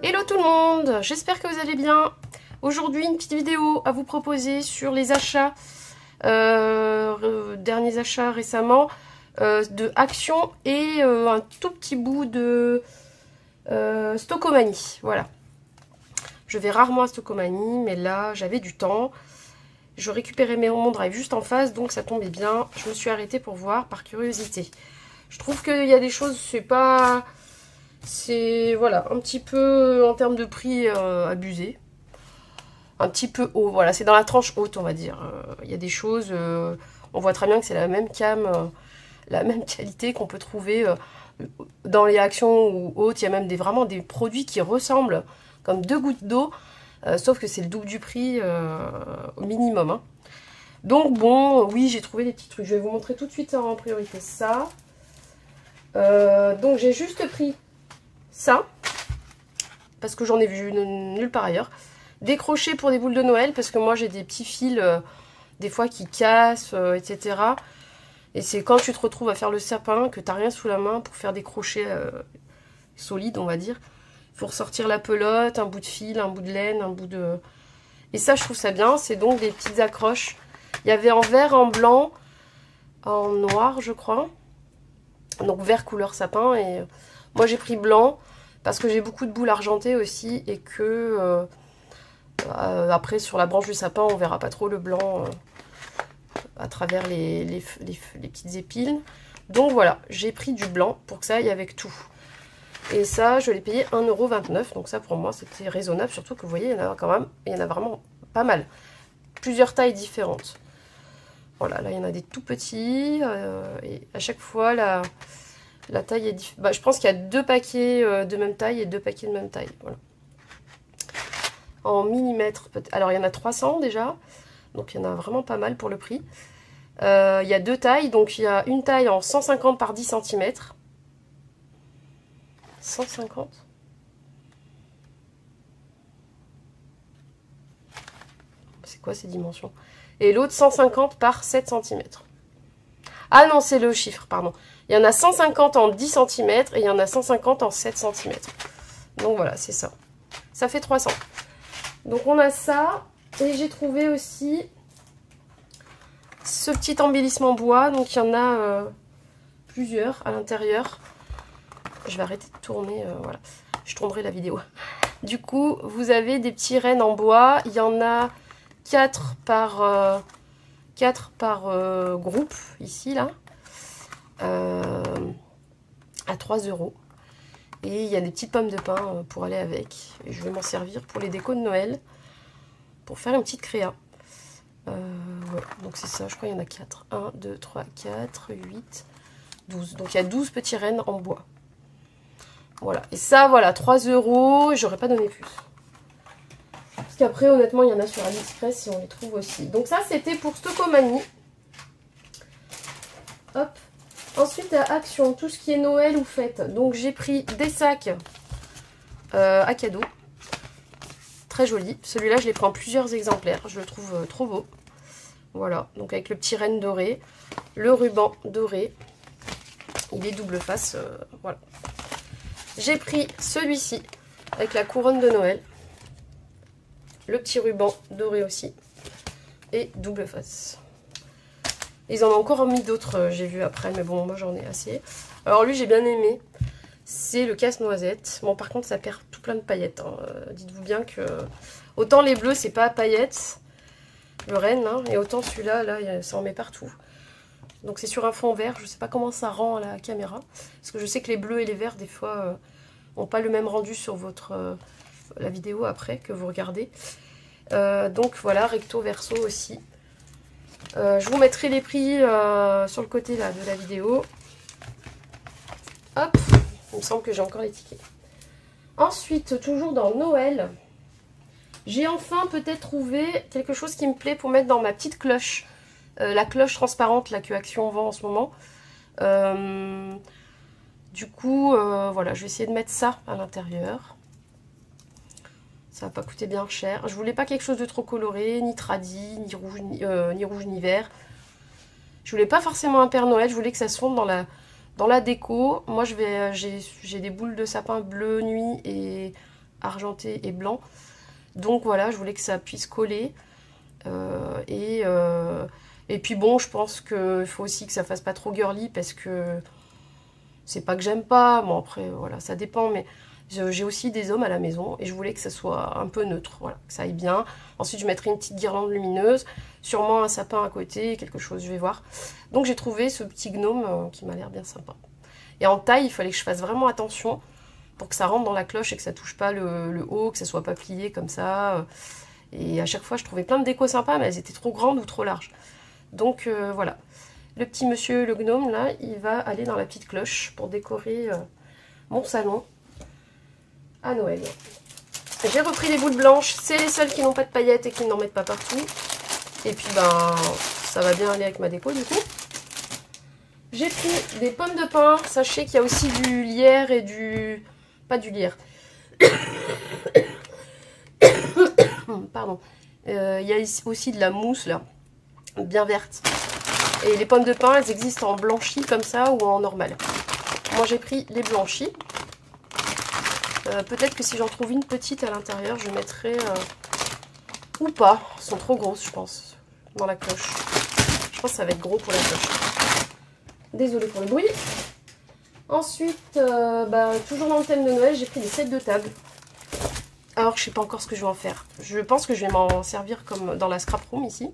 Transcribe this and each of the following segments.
Hello tout le monde, j'espère que vous allez bien. Aujourd'hui une petite vidéo à vous proposer sur les achats, derniers achats récemment de Action et un tout petit bout de Stockomanie. Voilà. Je vais rarement à Stockomanie, mais là j'avais du temps. Je récupérais mon drive juste en face, donc ça tombait bien. Je me suis arrêtée pour voir par curiosité. Je trouve qu'il y a des choses, c'est voilà, un petit peu en termes de prix abusé. Un petit peu haut, voilà, c'est dans la tranche haute on va dire. Il y a des choses, on voit très bien que c'est la même cam, la même qualité qu'on peut trouver dans les Actions ou autres. Il y a même vraiment des produits qui ressemblent comme deux gouttes d'eau, sauf que c'est le double du prix au minimum. Hein. Donc bon, oui, j'ai trouvé des petits trucs. Je vais vous montrer tout de suite en priorité ça. Donc j'ai juste pris ça, parce que j'en ai vu nulle part ailleurs. Des crochets pour des boules de Noël, parce que moi j'ai des petits fils, des fois qui cassent, etc. Et c'est quand tu te retrouves à faire le sapin, que tu n'as rien sous la main pour faire des crochets solides, on va dire. Il faut ressortir la pelote, un bout de fil, un bout de laine, un bout de... Et ça, je trouve ça bien, c'est donc des petites accroches. Il y avait en vert, en blanc, en noir, je crois. Donc vert couleur sapin, et moi j'ai pris blanc, parce que j'ai beaucoup de boules argentées aussi, et que... après sur la branche du sapin on verra pas trop le blanc à travers les petites épines. Donc voilà, j'ai pris du blanc pour que ça aille avec tout. Et ça je l'ai payé 1,29 €. Donc ça pour moi c'était raisonnable, surtout que vous voyez il y en a quand même, il y en a vraiment pas mal. Plusieurs tailles différentes. Voilà, là il y en a des tout petits et à chaque fois la taille est différente. Bah, je pense qu'il y a deux paquets de même taille et deux paquets de même taille. Voilà. En millimètres. Alors, il y en a 300 déjà. Donc, il y en a vraiment pas mal pour le prix. Il y a deux tailles. Donc, il y a une taille en 150 par 10 cm. 150. C'est quoi ces dimensions? Et l'autre, 150 par 7 cm. Ah non, c'est le chiffre, pardon. Il y en a 150 en 10 cm et il y en a 150 en 7 cm. Donc, voilà, c'est ça. Ça fait 300. Donc on a ça, et j'ai trouvé aussi ce petit embellissement bois. Donc il y en a plusieurs à l'intérieur. Je vais arrêter de tourner, voilà, je tournerai la vidéo. Du coup, vous avez des petits rennes en bois. Il y en a 4 par groupe, ici, là, à 3 €. Et il y a des petites pommes de pin pour aller avec. Et je vais m'en servir pour les décos de Noël. Pour faire une petite créa. Voilà. Donc c'est ça, je crois qu'il y en a 4. 1, 2, 3, 4, 8, 12. Donc il y a 12 petits rennes en bois. Voilà. Et ça, voilà, 3 €. Et j'aurais pas donné plus. Parce qu'après, honnêtement, il y en a sur AliExpress et on les trouve aussi. Donc ça, c'était pour Stockomanie. Hop. Ensuite, à Action, tout ce qui est Noël ou fête. Donc, j'ai pris des sacs à cadeau. Très joli. Celui-là, je l'ai pris en plusieurs exemplaires. Je le trouve trop beau. Voilà. Donc, avec le petit renne doré. Le ruban doré. Il est double face. Voilà. J'ai pris celui-ci avec la couronne de Noël. Le petit ruban doré aussi. Et double face. Ils en ont encore mis d'autres, j'ai vu après, mais bon, moi j'en ai assez. Alors lui, j'ai bien aimé. C'est le casse-noisette. Bon, par contre, ça perd tout plein de paillettes. Hein. Dites-vous bien que... Autant les bleus, c'est pas à paillettes, le renne, hein, et autant celui-là, là, ça en met partout. Donc c'est sur un fond vert. Je sais pas comment ça rend à la caméra. Parce que je sais que les bleus et les verts, des fois, n'ont pas le même rendu sur la vidéo après que vous regardez. Donc voilà, recto, verso aussi. Je vous mettrai les prix sur le côté là, de la vidéo. Hop, il me semble que j'ai encore les tickets. Ensuite, toujours dans Noël, j'ai enfin peut-être trouvé quelque chose qui me plaît pour mettre dans ma petite cloche. La cloche transparente là, que Action vend en ce moment. Du coup, voilà, je vais essayer de mettre ça à l'intérieur. Ça va pas coûter bien cher. Je voulais pas quelque chose de trop coloré, ni tradi, ni rouge, ni vert. Je voulais pas forcément un Père Noël, je voulais que ça se fonde dans la déco. Moi j'ai des boules de sapin bleu nuit et argenté et blanc. Donc voilà, je voulais que ça puisse coller. Et puis bon, je pense qu'il faut aussi que ça fasse pas trop girly parce que c'est pas que j'aime pas. Bon après, voilà, ça dépend, mais j'ai aussi des hommes à la maison et je voulais que ça soit un peu neutre, voilà, que ça aille bien. Ensuite, je mettrai une petite guirlande lumineuse, sûrement un sapin à côté, quelque chose, je vais voir. Donc j'ai trouvé ce petit gnome qui m'a l'air bien sympa. Et en taille, il fallait que je fasse vraiment attention pour que ça rentre dans la cloche et que ça touche pas le haut, que ça soit pas plié comme ça. Et à chaque fois, je trouvais plein de décos sympas, mais elles étaient trop grandes ou trop larges. Donc voilà. Le petit monsieur, le gnome, là, il va aller dans la petite cloche pour décorer mon salon à Noël. J'ai repris les boules blanches. C'est les seules qui n'ont pas de paillettes et qui n'en mettent pas partout. Et puis, ben, ça va bien aller avec ma déco, du coup. J'ai pris des pommes de pin. Sachez qu'il y a aussi du lierre et du... Pas du lierre. Pardon. Il y a aussi de la mousse, là, bien verte. Et les pommes de pin, elles existent en blanchi comme ça ou en normal. Moi, j'ai pris les blanchis. Peut-être que si j'en trouve une petite à l'intérieur, je mettrai... ou pas. Elles sont trop grosses, je pense, dans la cloche. Je pense que ça va être gros pour la cloche. Désolée pour le bruit. Ensuite, toujours dans le thème de Noël, j'ai pris des sets de table. Alors, je sais pas encore ce que je vais en faire. Je pense que je vais m'en servir comme dans la scrap room ici.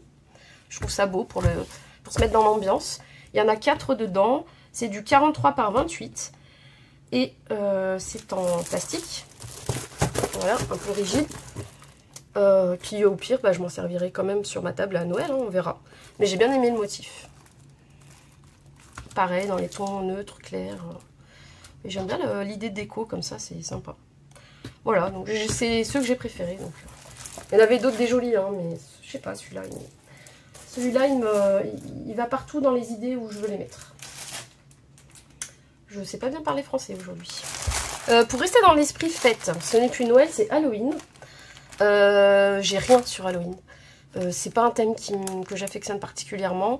Je trouve ça beau pour se mettre dans l'ambiance. Il y en a 4 dedans. C'est du 43 par 28. Et c'est en plastique. Voilà, un peu rigide. Puis au pire, je m'en servirai quand même sur ma table à Noël, hein, on verra. Mais j'ai bien aimé le motif. Pareil, dans les tons neutres, clairs. Et j'aime bien l'idée de déco comme ça, c'est sympa. Voilà, donc c'est ceux que j'ai préférés. Donc. Il y en avait d'autres des jolis, hein, mais je sais pas, celui-là, il va partout dans les idées où je veux les mettre. Je sais pas bien parler français aujourd'hui. Pour rester dans l'esprit fête, ce n'est plus Noël, c'est Halloween. J'ai rien sur Halloween. C'est pas un thème que j'affectionne particulièrement.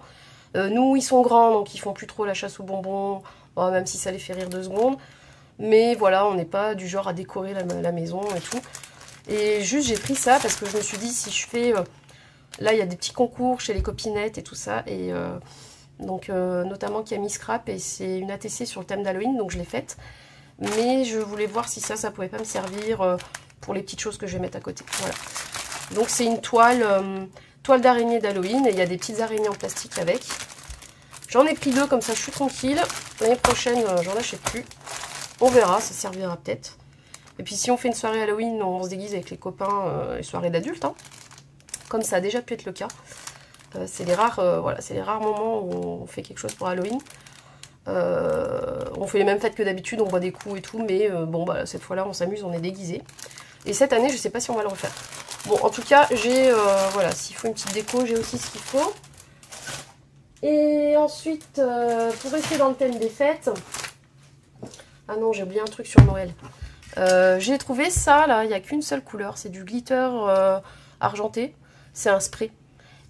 Nous, ils sont grands, donc ils font plus trop la chasse aux bonbons, même si ça les fait rire 2 secondes. Mais voilà, on n'est pas du genre à décorer la maison et tout. Et juste, j'ai pris ça parce que je me suis dit, si je fais... là, il y a des petits concours chez les copinettes et tout ça. Et donc, notamment Camille Scrap. Et c'est une ATC sur le thème d'Halloween, donc je l'ai faite. Mais je voulais voir si ça pouvait pas me servir pour les petites choses que je vais mettre à côté. Voilà. Donc, c'est une toile d'araignée d'Halloween. Et il y a des petites araignées en plastique avec. J'en ai pris 2, comme ça, je suis tranquille. L'année prochaine, j'en achète plus. On verra, ça servira peut-être. Et puis si on fait une soirée Halloween, on se déguise avec les copains, une soirée d'adultes, hein, comme ça a déjà pu être le cas. C'est les rares moments où on fait quelque chose pour Halloween. On fait les mêmes fêtes que d'habitude, on boit des coups et tout, mais cette fois-là, on s'amuse, on est déguisés. Et cette année, je sais pas si on va le refaire. Bon, en tout cas, j'ai, s'il faut une petite déco, j'ai aussi ce qu'il faut. Et ensuite, pour rester dans le thème des fêtes... Ah non, j'ai oublié un truc sur Noël. J'ai trouvé ça, là, il n'y a qu'une seule couleur. C'est du glitter argenté. C'est un spray.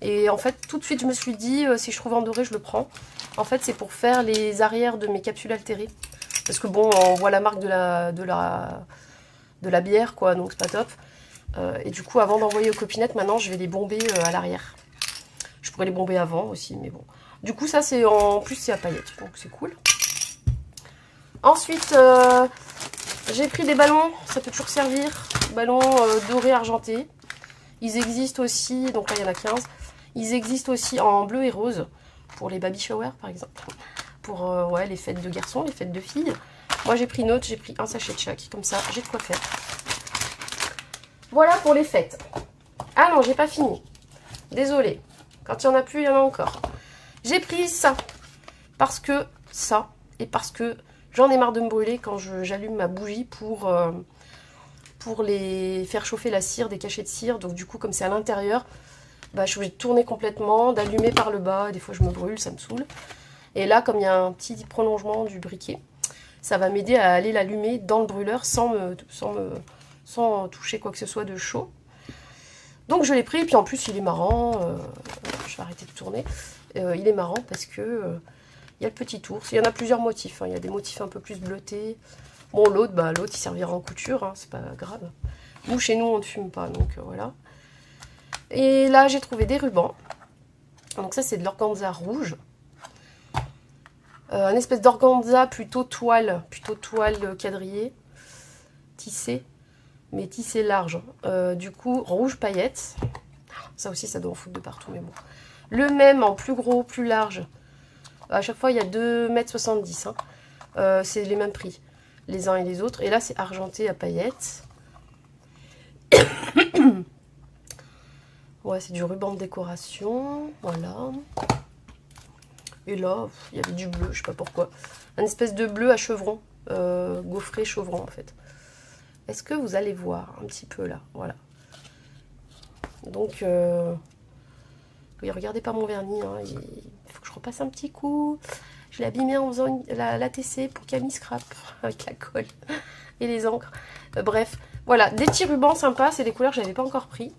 Et en fait, tout de suite, je me suis dit, si je trouve en doré, je le prends. En fait, c'est pour faire les arrières de mes capsules altérées. Parce que bon, on voit la marque de la bière, quoi, donc c'est pas top. Et du coup, avant d'envoyer aux copinettes, maintenant, je vais les bomber à l'arrière. Je pourrais les bomber avant aussi, mais bon. Du coup, ça, c'est en plus, c'est à paillettes, donc c'est cool. Ensuite, j'ai pris des ballons, ça peut toujours servir. Ballons dorés argentés. Ils existent aussi, donc là il y en a 15. Ils existent aussi en bleu et rose, pour les baby showers par exemple. Pour les fêtes de garçons, les fêtes de filles. Moi j'ai pris une autre, j'ai pris un sachet de chaque, comme ça j'ai de quoi faire. Voilà pour les fêtes. Ah non, j'ai pas fini. Désolée. Quand il n'y en a plus, il y en a encore. J'ai pris ça. Parce que ça, et parce que... J'en ai marre de me brûler quand j'allume ma bougie pour les faire chauffer la cire, des cachets de cire. Donc du coup, comme c'est à l'intérieur, je suis obligée de tourner complètement, d'allumer par le bas. Et des fois, je me brûle, ça me saoule. Et là, comme il y a un petit prolongement du briquet, ça va m'aider à aller l'allumer dans le brûleur sans toucher quoi que ce soit de chaud. Donc je l'ai pris, et puis en plus, il est marrant. Je vais arrêter de tourner. Il est marrant parce que... il y a le petit ours. Il y en a plusieurs motifs. Hein. Il y a des motifs un peu plus bleutés. Bon, l'autre, bah, l'autre, il servira en couture, hein, c'est pas grave. Nous, chez nous, on ne fume pas, donc voilà. Et là, j'ai trouvé des rubans. Donc ça, c'est de l'organza rouge. Un espèce d'organza plutôt toile quadrillé, tissé, mais tissé large. Du coup, rouge paillette. Ça aussi, ça doit en foutre de partout, mais bon. Le même en plus gros, plus large. À chaque fois, il y a 2,70 m. Hein. C'est les mêmes prix, les uns et les autres. Et là, c'est argenté à paillettes. Ouais, c'est du ruban de décoration. Voilà. Et là, il y avait du bleu, je sais pas pourquoi. Un espèce de bleu à chevron. Gaufré chevron, en fait. Est-ce que vous allez voir un petit peu là? Voilà. Donc, oui, regardez pas mon vernis. Hein, il faut que je repasse un petit coup. Je l'ai abîmé en faisant la TC pour Camille Scrap. Avec la colle et les encres. Bref, voilà. Des petits rubans sympas. C'est des couleurs que je n'avais pas encore pris.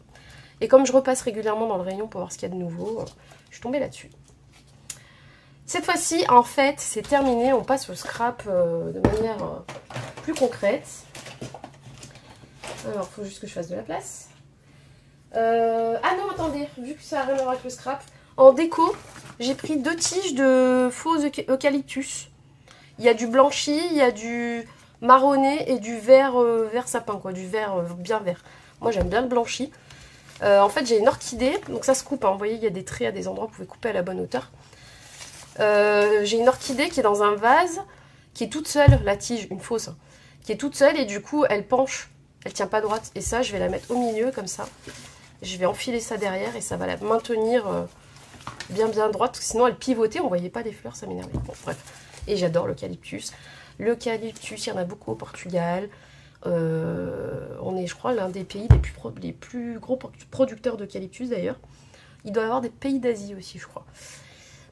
Et comme je repasse régulièrement dans le rayon pour voir ce qu'il y a de nouveau, je suis tombée là-dessus. Cette fois-ci, en fait, c'est terminé. On passe au scrap de manière plus concrète. Alors, il faut juste que je fasse de la place. Ah non, attendez, vu que ça n'a rien à voir avec le scrap. En déco, j'ai pris 2 tiges de faux eucalyptus. Il y a du blanchi, il y a du marronné et du vert, vert sapin, quoi. Du vert bien vert. Moi, j'aime bien le blanchi. En fait, j'ai une orchidée, donc ça se coupe. Hein. Vous voyez, il y a des traits à des endroits, vous pouvez couper à la bonne hauteur. J'ai une orchidée qui est dans un vase, qui est toute seule, la tige, une fausse, hein, qui est toute seule et du coup, elle penche. Elle tient pas droite. Et ça, je vais la mettre au milieu, comme ça. Je vais enfiler ça derrière et ça va la maintenir bien droite. Sinon, elle pivotait, on voyait pas des fleurs, ça m'énervait. Bon, bref. Et j'adore l'eucalyptus. L'eucalyptus, il y en a beaucoup au Portugal. On est, je crois, l'un des pays les plus gros producteurs d'eucalyptus d'ailleurs. Il doit y avoir des pays d'Asie aussi, je crois.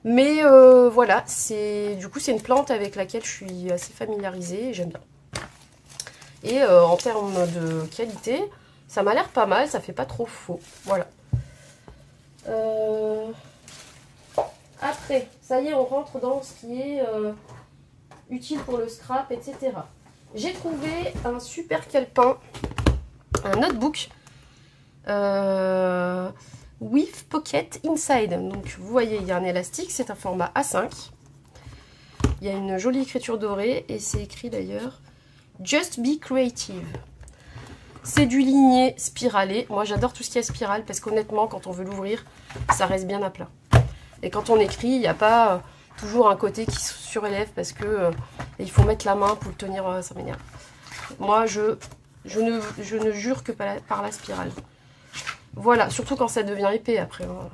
Mais voilà, du coup, c'est une plante avec laquelle je suis assez familiarisée et j'aime bien. Et en termes de qualité, ça m'a l'air pas mal, ça fait pas trop faux. Voilà. Après, ça y est, on rentre dans ce qui est utile pour le scrap, etc. J'ai trouvé un super calepin, un notebook with pocket inside. Donc vous voyez, il y a un élastique, c'est un format A5. Il y a une jolie écriture dorée et c'est écrit d'ailleurs Just be creative. C'est du ligné spiralé. Moi j'adore tout ce qui est spirale parce qu'honnêtement quand on veut l'ouvrir, ça reste bien à plat. Et quand on écrit, il n'y a pas toujours un côté qui se surélève parce que il faut mettre la main pour le tenir, ça m'énerve. Moi je ne jure que par la spirale. Voilà, surtout quand ça devient épais après. Hein.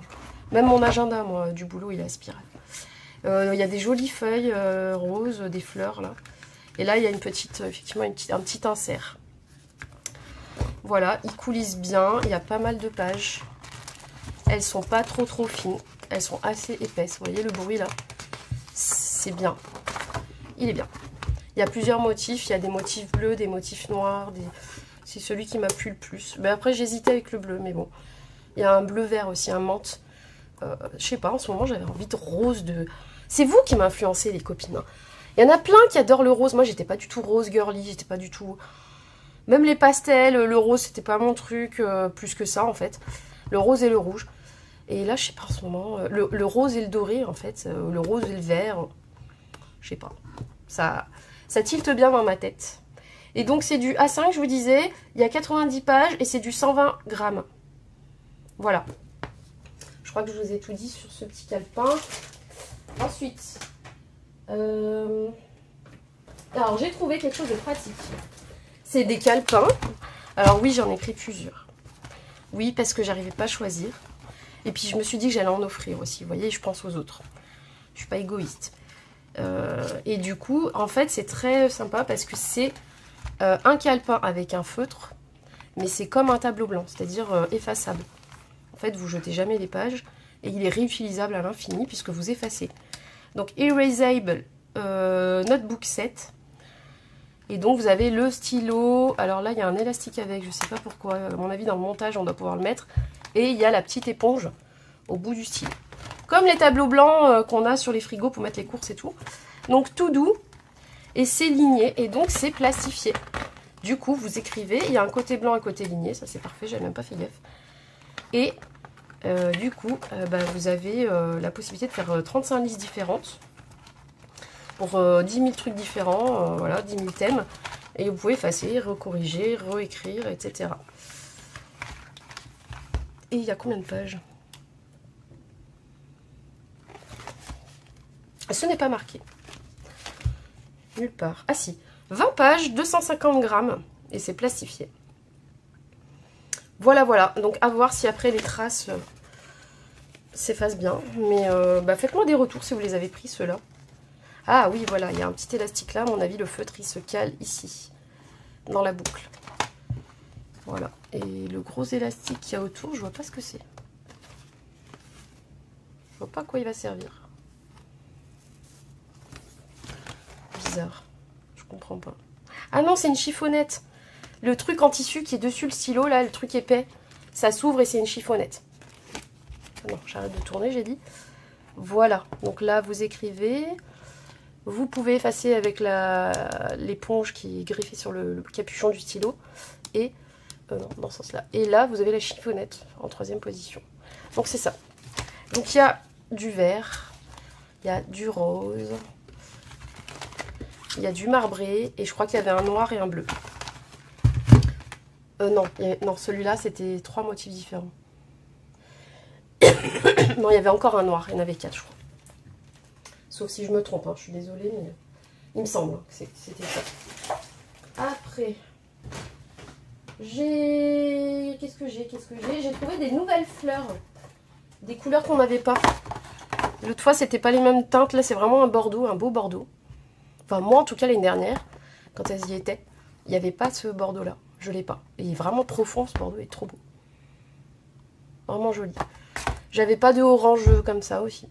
Même mon agenda, moi, du boulot, il est à spirale. Il y a des jolies feuilles roses, des fleurs là. Et là, il y a une petite, effectivement, un petit insert. Voilà, il coulisse bien. Il y a pas mal de pages. Elles sont pas trop fines. Elles sont assez épaisses. Vous voyez le bruit là? C'est bien. Il est bien. Il y a plusieurs motifs. Il y a des motifs bleus, des motifs noirs. C'est celui qui m'a plu le plus. Mais après, j'hésitais avec le bleu. Mais bon. Il y a un bleu vert aussi, un menthe. Je sais pas, en ce moment, j'avais envie de rose de... C'est vous qui m'influencez, les copines. Hein. Il y en a plein qui adorent le rose. Moi, j'étais pas du tout rose girly. J'étais pas du tout... Même les pastels, le rose, c'était pas mon truc. Plus que ça, en fait. Le rose et le rouge. Et là, je sais pas, en ce moment... le rose et le doré, en fait. Le rose et le vert. Je sais pas. Ça tilte bien dans ma tête. Et donc, c'est du A5, je vous disais. Il y a 90 pages et c'est du 120 grammes. Voilà. Je crois que je vous ai tout dit sur ce petit calepin. Ensuite, alors j'ai trouvé quelque chose de pratique. C'est des calepins. Alors oui, j'en ai pris plusieurs. Oui, parce que j'arrivais pas à choisir. Et puis je me suis dit que j'allais en offrir aussi. Vous voyez, je pense aux autres. Je suis pas égoïste. Et du coup, en fait, c'est très sympa parce que c'est un calepin avec un feutre. Mais c'est comme un tableau blanc, c'est-à-dire effaçable. En fait, vous jetez jamais les pages. Et il est réutilisable à l'infini puisque vous effacez. Donc, Erasable Notebook Set. Et donc, vous avez le stylo. Alors là, il y a un élastique avec, je ne sais pas pourquoi. À mon avis, dans le montage, on doit pouvoir le mettre. Et il y a la petite éponge au bout du stylo. Comme les tableaux blancs qu'on a sur les frigos pour mettre les courses et tout. Donc, tout doux. Et c'est ligné et donc c'est plastifié. Du coup, vous écrivez, il y a un côté blanc, un côté ligné, ça c'est parfait, j'avais même pas fait gaffe. Et du coup, vous avez la possibilité de faire 35 listes différentes pour 10 000 trucs différents, voilà, 10 000 thèmes. Et vous pouvez effacer, recorriger, réécrire, etc. Et il y a combien de pages? Ce n'est pas marqué. Nulle part. Ah si, 20 pages, 250 grammes. Et c'est plastifié. Voilà, voilà. Donc à voir si après les traces s'effacent bien. Mais faites-moi des retours si vous les avez pris, ceux-là. Ah oui, voilà, il y a un petit élastique là. À mon avis, le feutre, il se cale ici, dans la boucle. Voilà. Et le gros élastique qu'il y a autour, je vois pas ce que c'est. Je vois pas à quoi il va servir. Bizarre. Je comprends pas. Ah non, c'est une chiffonnette. Le truc en tissu qui est dessus le stylo, là, le truc épais, ça s'ouvre et c'est une chiffonnette. Ah non, j'arrête de tourner, j'ai dit. Voilà. Donc là, vous écrivez. Vous pouvez effacer avec l'éponge qui est greffée sur le capuchon du stylo. Et, non, dans ce sens-là. Et là, vous avez la chiffonnette en 3e position. Donc c'est ça. Donc il y a du vert, il y a du rose, il y a du marbré, et je crois qu'il y avait un noir et un bleu. Non, celui-là, c'était 3 motifs différents. Non, il y avait encore un noir, il y en avait 4, je crois. Sauf si je me trompe, hein, je suis désolée, mais il me semble que c'était ça. Après, qu'est-ce que j'ai J'ai trouvé des nouvelles fleurs. Des couleurs qu'on n'avait pas. L'autre fois, c'était pas les mêmes teintes. Là, c'est vraiment un bordeaux, un beau bordeaux. Enfin, moi, en tout cas, l'année dernière, quand elles y étaient, il n'y avait pas ce bordeaux-là. Je l'ai pas. Et il est vraiment profond, ce bordeaux. Il est trop beau. Vraiment joli. J'avais pas de orange comme ça aussi.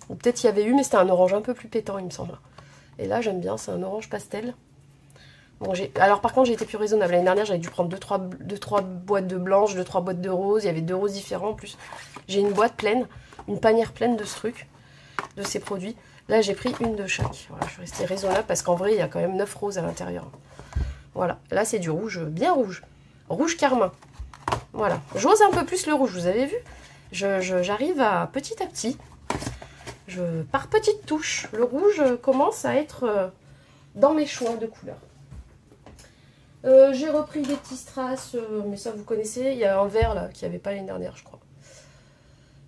Ou peut-être il y avait eu, mais c'était un orange un peu plus pétant, il me semble. Et là, j'aime bien, c'est un orange pastel. Bon, alors par contre, j'ai été plus raisonnable. L'année dernière, j'avais dû prendre 2-3 boîtes de blanches, 2-3 boîtes de roses. Il y avait 2 roses différents en plus. J'ai une boîte pleine, une panière pleine de ce truc, de ces produits. Là, j'ai pris une de chaque. Voilà, je suis restée raisonnable parce qu'en vrai, il y a quand même 9 roses à l'intérieur. Voilà, là, c'est du rouge, bien rouge. Rouge carmin. Voilà, j'ose un peu plus le rouge, vous avez vu? J'arrive à petit, par petites touches. Le rouge commence à être dans mes choix de couleurs. J'ai repris des petits strass, mais ça vous connaissez. Il y a un vert là qui n'y avait pas l'année dernière, je crois.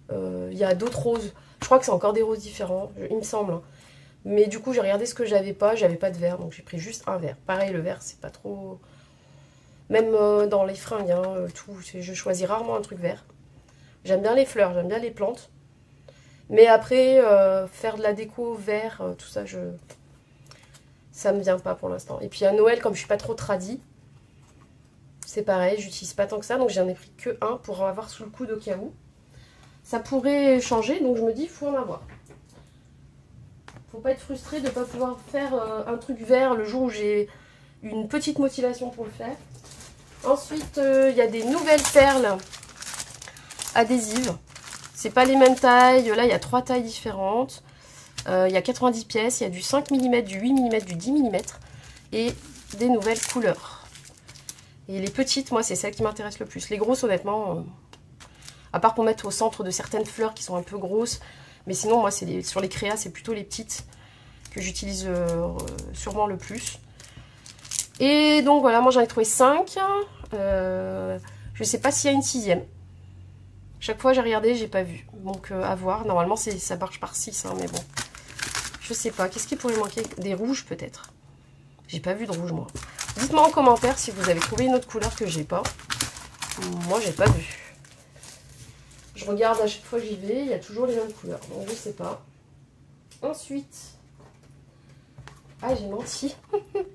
Il y a d'autres roses. Je crois que c'est encore des roses différents, il me semble. Hein. Mais du coup, j'ai regardé ce que j'avais pas de vert, donc j'ai pris juste un vert. Pareil, le vert, c'est pas trop... Même dans les fringues, hein, tout, je choisis rarement un truc vert. J'aime bien les fleurs, j'aime bien les plantes. Mais après, faire de la déco vert, tout ça, ça me vient pas pour l'instant. Et puis à Noël, comme je suis pas trop tradie, c'est pareil, j'utilise pas tant que ça. Donc j'en ai pris que un pour en avoir sous le coude au cas où. Ça pourrait changer, donc je me dis, il faut en avoir. Faut pas être frustré de ne pas pouvoir faire un truc vert le jour où j'ai une petite motivation pour le faire. Ensuite, il y a des nouvelles perles adhésives. C'est pas les mêmes tailles. Là, il y a 3 tailles différentes. Il y a 90 pièces. Il y a du 5 mm, du 8 mm, du 10 mm. Et des nouvelles couleurs. Et les petites, moi, c'est celles qui m'intéressent le plus. Les grosses, honnêtement, à part pour mettre au centre de certaines fleurs qui sont un peu grosses. Mais sinon, moi, sur les créas, c'est plutôt les petites que j'utilise sûrement le plus. Et donc, voilà, moi, j'en ai trouvé 5. Je sais pas s'il y a une 6e. Chaque fois, j'ai regardé, j'ai pas vu. Donc, à voir. Normalement, ça marche par 6, hein, mais bon. Je sais pas. Qu'est-ce qui pourrait manquer? Des rouges, peut-être. J'ai pas vu de rouge, moi. Dites-moi en commentaire si vous avez trouvé une autre couleur que j'ai pas. Moi, j'ai pas vu. Je regarde à chaque fois que j'y vais, il y a toujours les mêmes couleurs. Donc, je sais pas. Ensuite... Ah, j'ai menti.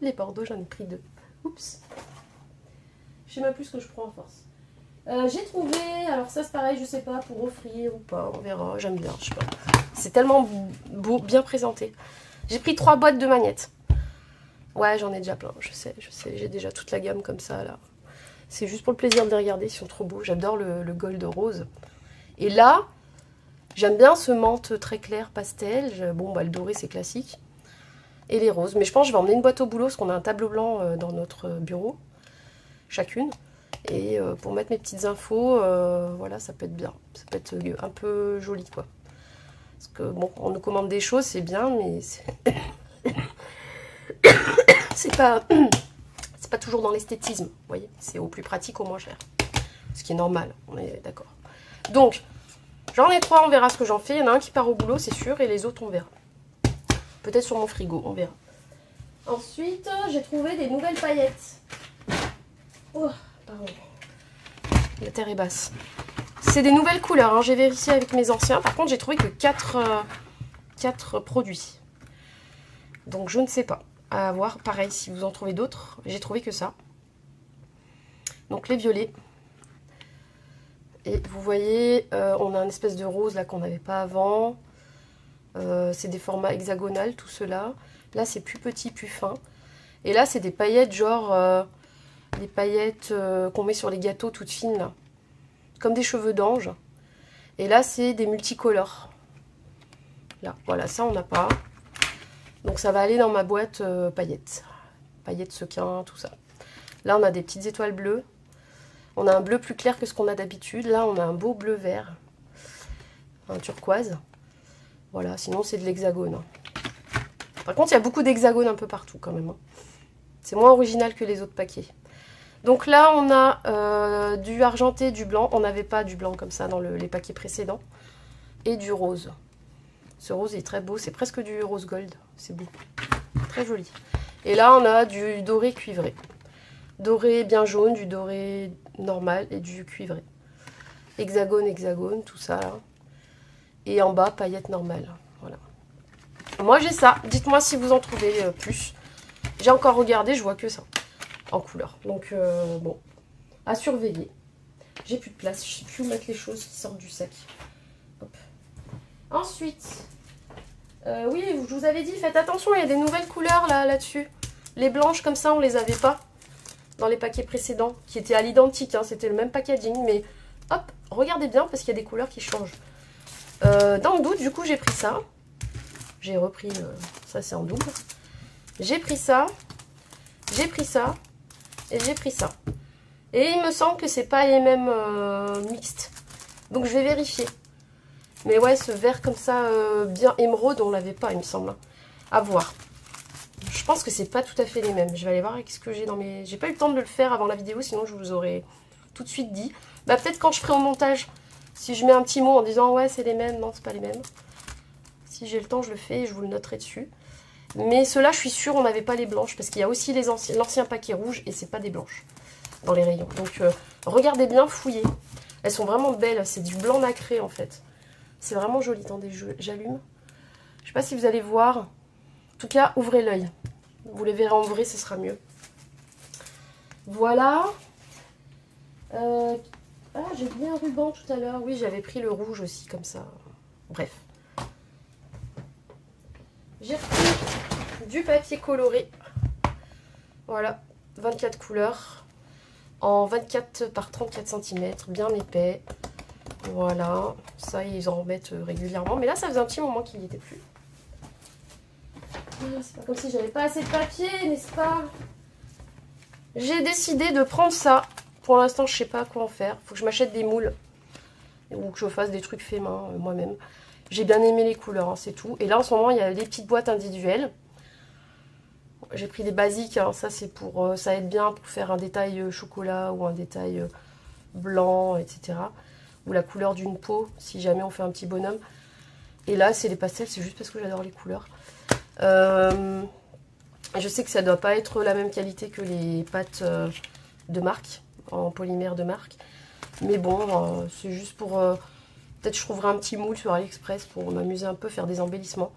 Les bordeaux, j'en ai pris 2. Oups. Je sais même plus ce que je prends en force. J'ai trouvé, alors ça c'est pareil, je sais pas, pour offrir ou pas, on verra, j'aime bien, je sais pas. C'est tellement beau, bien présenté. J'ai pris 3 boîtes de magnettes. Ouais, j'en ai déjà plein, je sais, j'ai déjà toute la gamme comme ça, là. C'est juste pour le plaisir de les regarder, ils sont trop beaux. J'adore le gold rose. Et là, j'aime bien ce menthe très clair, pastel. Bon, bah le doré, c'est classique. et les roses. Mais je pense que je vais emmener une boîte au boulot parce qu'on a un tableau blanc dans notre bureau, chacune. Et pour mettre mes petites infos, voilà, ça peut être bien. Ça peut être un peu joli, quoi. Parce que, bon, on nous commande des choses, c'est bien, mais c'est pas toujours dans l'esthétisme, vous voyez. C'est au plus pratique, au moins cher. Ce qui est normal, on est d'accord. Donc, j'en ai 3, on verra ce que j'en fais. Il y en a un qui part au boulot, c'est sûr, et les autres, on verra. Peut-être sur mon frigo, on verra. Ensuite, j'ai trouvé des nouvelles paillettes. Oh, pardon. La terre est basse. C'est des nouvelles couleurs, hein. J'ai vérifié avec mes anciens. Par contre, j'ai trouvé que 4 produits. Donc, je ne sais pas. À voir, pareil, si vous en trouvez d'autres. J'ai trouvé que ça. Donc, les violets. Et vous voyez, on a une espèce de rose là qu'on n'avait pas avant. C'est des formats hexagonaux, tout cela. Là, c'est plus petit, plus fin. Et là, c'est des paillettes genre... des paillettes qu'on met sur les gâteaux toutes fines, là. Comme des cheveux d'ange. Et là, c'est des multicolores. Là, voilà, ça, on n'a pas. Donc, ça va aller dans ma boîte paillettes. Paillettes, sequins, tout ça. Là, on a des petites étoiles bleues. On a un bleu plus clair que ce qu'on a d'habitude. Là, on a un beau bleu vert. Un turquoise. Voilà, sinon, c'est de l'hexagone. Par contre, il y a beaucoup d'hexagones un peu partout, quand même. C'est moins original que les autres paquets. Donc là, on a du argenté, du blanc. On n'avait pas du blanc comme ça dans les paquets précédents. Et du rose. Ce rose est très beau. C'est presque du rose gold. C'est beau. Très joli. Et là, on a du doré cuivré. Doré bien jaune, du doré normal et du cuivré. Hexagone, hexagone, tout ça là. Et en bas, paillettes normales. Voilà. Moi, j'ai ça. Dites-moi si vous en trouvez plus. J'ai encore regardé, je vois que ça. En couleur. Donc, bon, à surveiller. J'ai plus de place, je sais plus où mettre les choses qui sortent du sac. Hop. Ensuite, oui, je vous avais dit, faites attention, il y a des nouvelles couleurs là-dessus. Les blanches comme ça, on les avait pas dans les paquets précédents, qui étaient à l'identique, hein, c'était le même packaging, mais hop, regardez bien parce qu'il y a des couleurs qui changent. Dans le doute, du coup, j'ai pris ça. J'ai repris, ça c'est en double. J'ai pris ça, j'ai pris ça. Et j'ai pris ça. Et il me semble que c'est pas les mêmes mixtes. Donc je vais vérifier. Mais ouais, ce vert comme ça, bien émeraude, on l'avait pas, il me semble. À voir. Je pense que c'est pas tout à fait les mêmes. Je vais aller voir avec ce que j'ai dans mes... J'ai pas eu le temps de le faire avant la vidéo, sinon je vous aurais tout de suite dit. Bah peut-être quand je ferai au montage, si je mets un petit mot en disant ouais c'est les mêmes, non c'est pas les mêmes. Si j'ai le temps, je le fais et je vous le noterai dessus. Mais ceux-là, je suis sûre, on n'avait pas les blanches. Parce qu'il y a aussi l'ancien paquet rouge et c'est pas des blanches dans les rayons. Donc, regardez bien, fouillez. Elles sont vraiment belles. C'est du blanc nacré, en fait. C'est vraiment joli. Attendez, j'allume. Je sais pas si vous allez voir. En tout cas, ouvrez l'œil. Vous les verrez en vrai, ce sera mieux. Voilà. Ah, j'ai oublié un ruban tout à l'heure. Oui, j'avais pris le rouge aussi, comme ça. Bref. J'ai repris du papier coloré. Voilà, 24 couleurs. En 24 par 34 cm, bien épais. Voilà, ça ils en remettent régulièrement. Mais là, ça faisait un petit moment qu'il n'y était plus. C'est pas comme si j'avais pas assez de papier, n'est-ce pas? J'ai décidé de prendre ça. Pour l'instant, je sais pas quoi en faire. Faut que je m'achète des moules. Ou que je fasse des trucs faits main moi-même. J'ai bien aimé les couleurs, hein, c'est tout. Et là, en ce moment, il y a les petites boîtes individuelles. J'ai pris des basiques. Hein, ça, c'est pour, ça aide bien pour faire un détail chocolat ou un détail blanc, etc. Ou la couleur d'une peau, si jamais on fait un petit bonhomme. Et là, c'est les pastels, c'est juste parce que j'adore les couleurs. Je sais que ça ne doit pas être la même qualité que les pâtes de marque, en polymère de marque. Mais bon, c'est juste pour... peut-être je trouverai un petit moule sur AliExpress pour m'amuser un peu, faire des embellissements.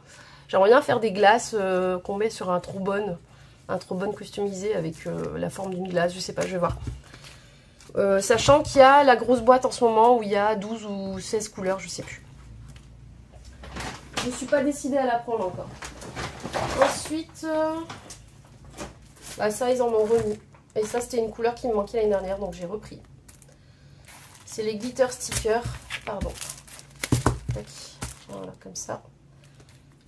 J'aimerais bien faire des glaces qu'on met sur un trombone customisé avec la forme d'une glace, je sais pas, je vais voir. Sachant qu'il y a la grosse boîte en ce moment où il y a 12 ou 16 couleurs, je sais plus. Je ne suis pas décidée à la prendre encore. Ensuite, bah ça ils en ont remis. Et ça c'était une couleur qui me manquait l'année dernière, donc j'ai repris. C'est les glitter stickers, pardon. Tac. Voilà, comme ça.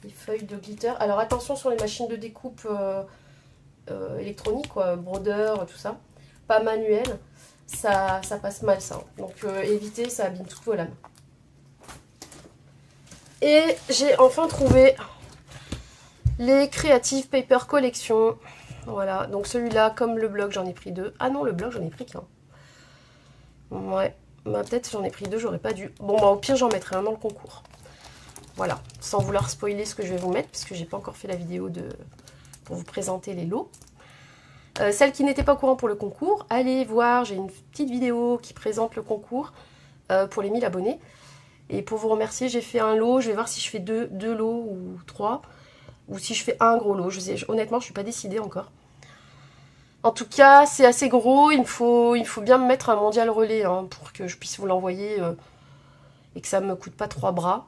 les feuilles de glitter. Alors attention sur les machines de découpe électroniques, quoi, brodeur, tout ça. Pas manuel, ça passe mal ça. Donc évitez, ça abîme toutes vos lames. Et j'ai enfin trouvé les Creative Paper Collection. Voilà, donc celui-là, comme le bloc, j'en ai pris 2. Ah non, le bloc, j'en ai pris qu'un. Ouais, bah, peut-être j'en ai pris 2, j'aurais pas dû. Bon, bah au pire, j'en mettrai un dans le concours. Voilà, sans vouloir spoiler ce que je vais vous mettre, parce que j'ai pas encore fait la vidéo pour vous présenter les lots. Celles qui n'étaient pas au courant pour le concours, allez voir, j'ai une petite vidéo qui présente le concours pour les 1000 abonnés. Et pour vous remercier, j'ai fait un lot, je vais voir si je fais deux lots ou 3, ou si je fais un gros lot. Honnêtement, je ne suis pas décidée encore. En tout cas, c'est assez gros, il faut bien me mettre un mondial relais hein, pour que je puisse vous l'envoyer et que ça ne me coûte pas 3 bras.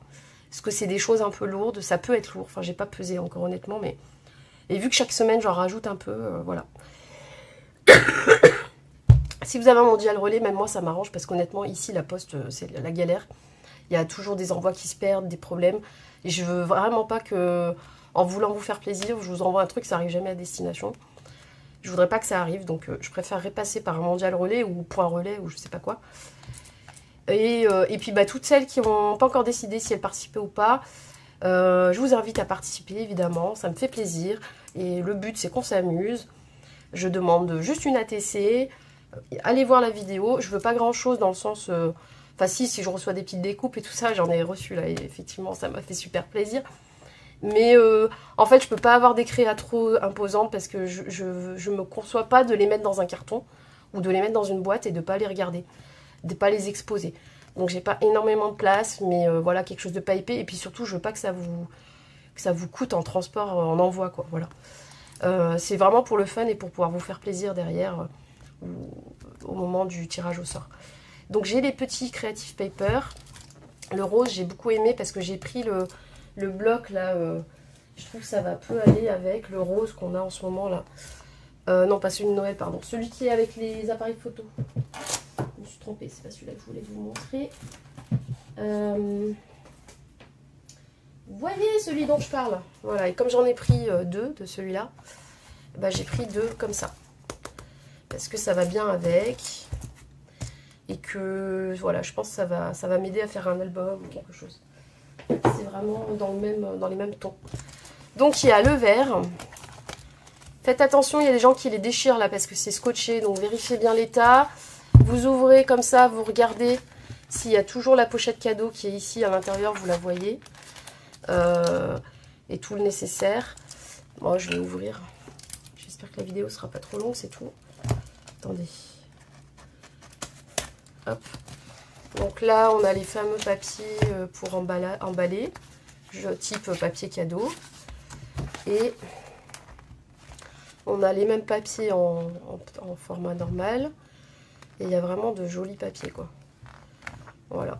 Parce que c'est des choses un peu lourdes, ça peut être lourd, enfin j'ai pas pesé encore honnêtement, mais... Et vu que chaque semaine j'en rajoute un peu, voilà. Si vous avez un mondial relais, même moi ça m'arrange, parce qu'honnêtement ici la poste c'est la galère. Il y a toujours des envois qui se perdent, des problèmes. Et je veux vraiment pas que, en voulant vous faire plaisir, je vous envoie un truc, ça arrive jamais à destination. Je voudrais pas que ça arrive, donc je préférerais passer par un mondial relais ou point relais ou je sais pas quoi. Et puis bah, toutes celles qui n'ont pas encore décidé si elles participaient ou pas, je vous invite à participer évidemment, ça me fait plaisir. Et le but c'est qu'on s'amuse. Je demande juste une ATC, allez voir la vidéo. Je veux pas grand chose dans le sens... Enfin si je reçois des petites découpes et tout ça, j'en ai reçu là et effectivement ça m'a fait super plaisir. Mais en fait je peux pas avoir des créas trop imposantes parce que je me conçois pas de les mettre dans un carton ou de les mettre dans une boîte et de pas les regarder, de pas les exposer. Donc j'ai pas énormément de place, mais voilà, quelque chose de pas épais. Et puis surtout je veux pas que ça vous coûte en transport, en envoi quoi, voilà. C'est vraiment pour le fun et pour pouvoir vous faire plaisir derrière au moment du tirage au sort. Donc j'ai les petits Creative Paper. Le rose j'ai beaucoup aimé parce que j'ai pris le bloc là. Je trouve que ça va peu aller avec le rose qu'on a en ce moment là. Non pas celui de Noël pardon. Celui qui est avec les appareils photo. Je me suis trompée, c'est pas celui-là que je voulais vous montrer. Vous voyez celui dont je parle. Voilà, et comme j'en ai pris 2 de celui-là, bah, j'ai pris 2 comme ça. Parce que ça va bien avec. Et que voilà, je pense que ça va m'aider à faire un album ou quelque chose. C'est vraiment dans les mêmes tons. Donc il y a le vert. Faites attention, il y a des gens qui les déchirent là parce que c'est scotché. Donc vérifiez bien l'état. Vous ouvrez comme ça, vous regardez s'il y a toujours la pochette cadeau qui est ici à l'intérieur, vous la voyez. Et tout le nécessaire. Bon, je vais ouvrir. J'espère que la vidéo sera pas trop longue, c'est tout. Attendez. Hop. Donc là, on a les fameux papiers pour emballer, type papier cadeau. Et on a les mêmes papiers en format normal. Et il y a vraiment de jolis papiers, quoi. Voilà.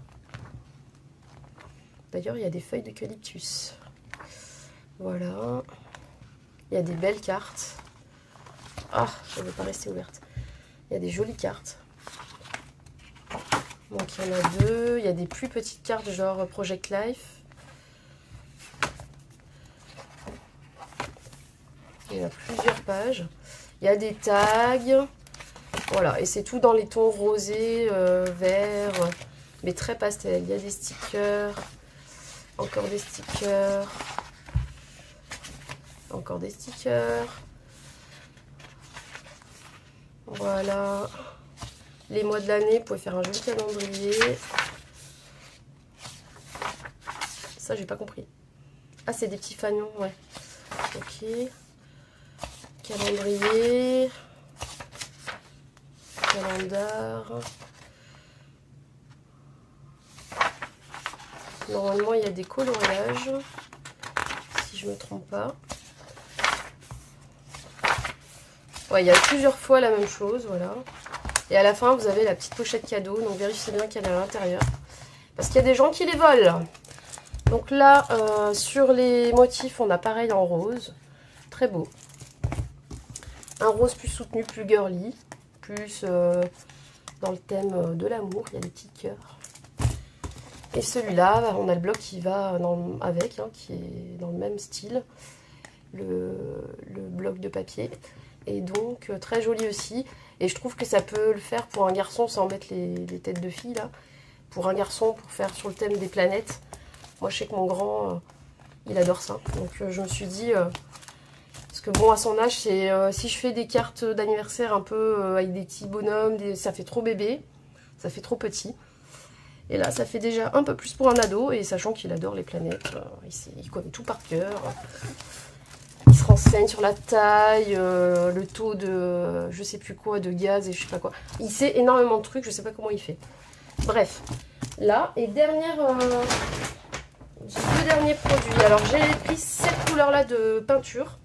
D'ailleurs, il y a des feuilles d'eucalyptus. Voilà. Il y a des belles cartes. Ah, je ne vais pas rester ouverte. Il y a des jolies cartes. Donc il y en a 2, il y a des plus petites cartes genre Project Life. Il y a plusieurs pages. Il y a des tags. Voilà, et c'est tout dans les tons rosés, verts, mais très pastel. Il y a des stickers, encore des stickers, encore des stickers. Voilà. Les mois de l'année, vous pouvez faire un joli calendrier. Ça, j'ai pas compris. Ah, c'est des petits fanions, ouais. Ok. Calendrier. Calendar. Normalement, il y a des coloriages. Si je me trompe pas. Ouais, il y a plusieurs fois la même chose, voilà. Et à la fin, vous avez la petite pochette cadeau. Donc, vérifiez bien qu'elle est à l'intérieur. Parce qu'il y a des gens qui les volent. Donc là, sur les motifs, on a pareil en rose. Très beau. Un rose plus soutenu, plus girly. Plus dans le thème de l'amour. Il y a des petits cœurs. Et celui-là, on a le bloc qui va avec, hein, qui est dans le même style, le bloc de papier. Et donc, très joli aussi. Et je trouve que ça peut le faire pour un garçon sans mettre les têtes de filles, là. Pour un garçon, pour faire sur le thème des planètes. Moi, je sais que mon grand, il adore ça. Donc, je me suis dit... parce que bon, à son âge, c'est si je fais des cartes d'anniversaire un peu avec des petits bonhommes, ça fait trop bébé. Ça fait trop petit. Et là, ça fait déjà un peu plus pour un ado. Et sachant qu'il adore les planètes, il connaît tout par cœur. Il se renseigne sur la taille, le taux de je sais plus quoi, de gaz et je sais pas quoi. Il sait énormément de trucs, je sais pas comment il fait. Bref, là, et dernière... j'ai deux derniers produits. Alors, j'ai pris cette couleur-là de peinture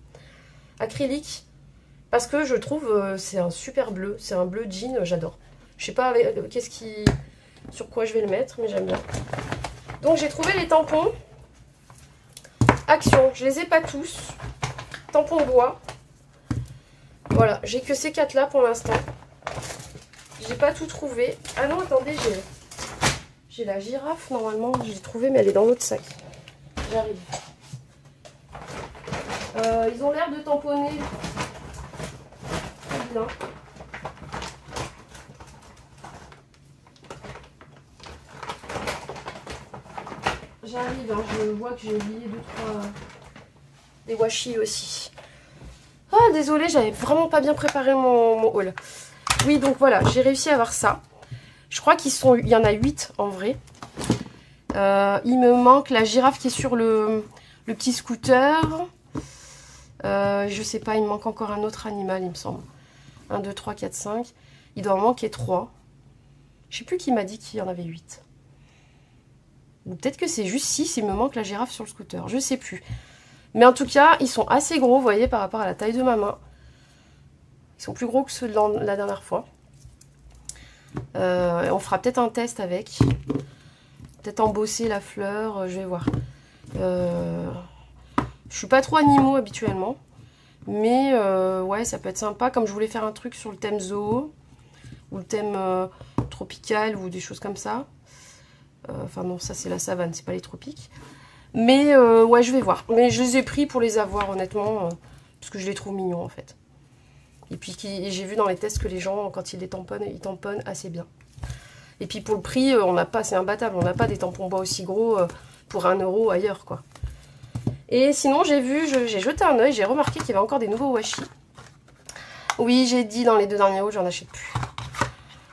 acrylique. Parce que je trouve c'est un super bleu. C'est un bleu jean, j'adore. Je sais pas sur quoi je vais le mettre, mais j'aime bien. Donc, j'ai trouvé les tampons Action. Je les ai pas tous. Tampon bois. Voilà, j'ai que ces 4 là pour l'instant. J'ai pas tout trouvé. Ah non, attendez, j'ai la girafe normalement. Je l'ai trouvée, mais elle est dans l'autre sac. J'arrive. Ils ont l'air de tamponner très bien. J'arrive, hein, je vois que j'ai oublié 2-3... des washi aussi. Ah, désolée, j'avais vraiment pas bien préparé mon haul. Oui, donc voilà, j'ai réussi à avoir ça. Je crois il y en a 8 en vrai. Il me manque la girafe qui est sur le petit scooter. Je sais pas, il me manque encore un autre animal, il me semble. 1, 2, 3, 4, 5. Il doit en manquer 3. Je sais plus qui m'a dit qu'il y en avait 8. Ou peut-être que c'est juste 6, il me manque la girafe sur le scooter. Je sais plus. Mais en tout cas, ils sont assez gros, vous voyez, par rapport à la taille de ma main. Ils sont plus gros que ceux de la dernière fois. On fera peut-être un test avec. Peut-être embosser la fleur, je vais voir. Je suis pas trop animaux habituellement. Mais ouais, ça peut être sympa. Comme je voulais faire un truc sur le thème zoo. Ou le thème tropical ou des choses comme ça. Enfin non, ça c'est la savane, c'est pas les tropiques. Mais ouais, je vais voir. Mais je les ai pris pour les avoir, honnêtement, parce que je les trouve mignons, en fait. Et puis, j'ai vu dans les tests que les gens, quand ils les tamponnent, ils tamponnent assez bien. Et puis, pour le prix, on n'a pas, c'est imbattable. On n'a pas des tampons bois aussi gros pour 1 € ailleurs, quoi. Et sinon, j'ai jeté un œil, j'ai remarqué qu'il y avait encore des nouveaux washi. Oui, j'ai dit dans les 2 derniers hauts, j'en achète plus.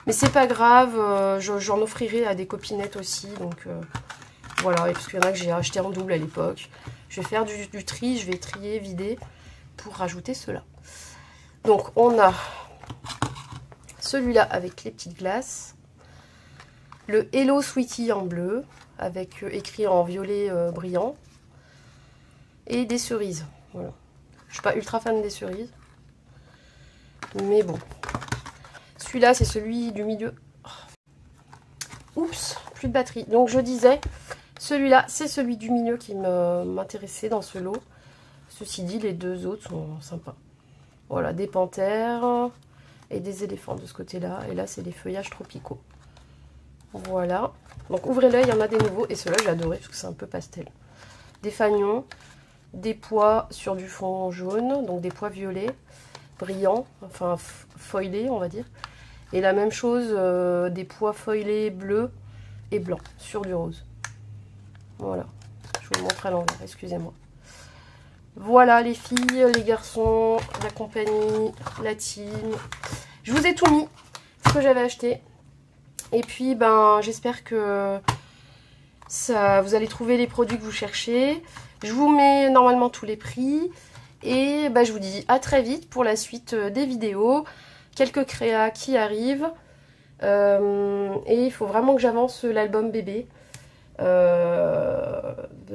Mais c'est pas grave, j'en offrirai à des copinettes aussi, donc... voilà, et parce qu'il y en a que j'ai acheté en double à l'époque. Je vais faire du tri, je vais trier, vider pour rajouter ceux-là. Donc on a celui-là avec les petites glaces. Le Hello Sweetie en bleu, avec écrit en violet brillant. Et des cerises. Voilà. Je suis pas ultra fan des cerises. Mais bon. Celui-là, c'est celui du milieu. Oups, plus de batterie. Donc je disais... Celui-là, c'est celui du milieu qui m'intéressait dans ce lot. Ceci dit, les 2 autres sont sympas. Voilà, des panthères et des éléphants de ce côté-là. Et là, c'est des feuillages tropicaux. Voilà. Donc, ouvrez-le, il y en a des nouveaux. Et ceux-là, j'ai adoré parce que c'est un peu pastel. Des fanions, des pois sur du fond jaune. Donc, des pois violets, brillants, enfin foilés, on va dire. Et la même chose, des pois foilés bleus et blancs sur du rose. Voilà, je vous le montre à l'envers, excusez-moi. Voilà les filles, les garçons, la compagnie, la team. Je vous ai tout mis, ce que j'avais acheté. Et puis, ben, j'espère que vous allez trouver les produits que vous cherchez. Je vous mets normalement tous les prix. Et ben, je vous dis à très vite pour la suite des vidéos. Quelques créas qui arrivent. Et il faut vraiment que j'avance l'album bébé.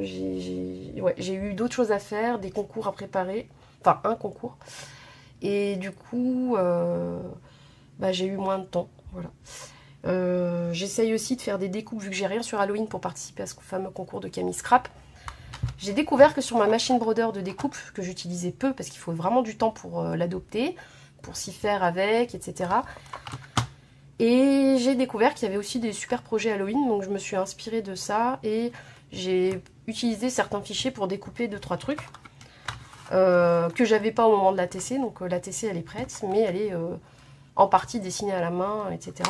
J'ai eu d'autres choses à faire, des concours à préparer, enfin un concours, et du coup j'ai eu moins de temps, voilà. J'essaye aussi de faire des découpes vu que j'ai rien sur Halloween pour participer à ce fameux concours de Camille Scrap. J'ai découvert que sur ma machine brodeur de découpe, que j'utilisais peu parce qu'il faut vraiment du temps pour l'adopter, pour s'y faire avec, etc. Et j'ai découvert qu'il y avait aussi des super projets Halloween, donc je me suis inspirée de ça et j'ai utilisé certains fichiers pour découper 2-3 trucs que j'avais pas au moment de la TC. Donc la TC elle est prête, mais elle est en partie dessinée à la main, etc.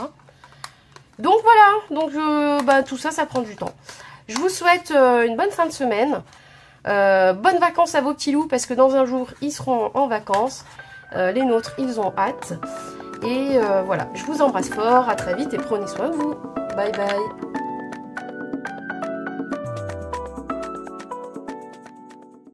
Donc voilà, donc tout ça, ça prend du temps. Je vous souhaite une bonne fin de semaine. Bonnes vacances à vos petits loups parce que dans un jour, ils seront en vacances. Les nôtres, ils ont hâte. Et voilà, je vous embrasse fort, à très vite et prenez soin de vous. Bye bye.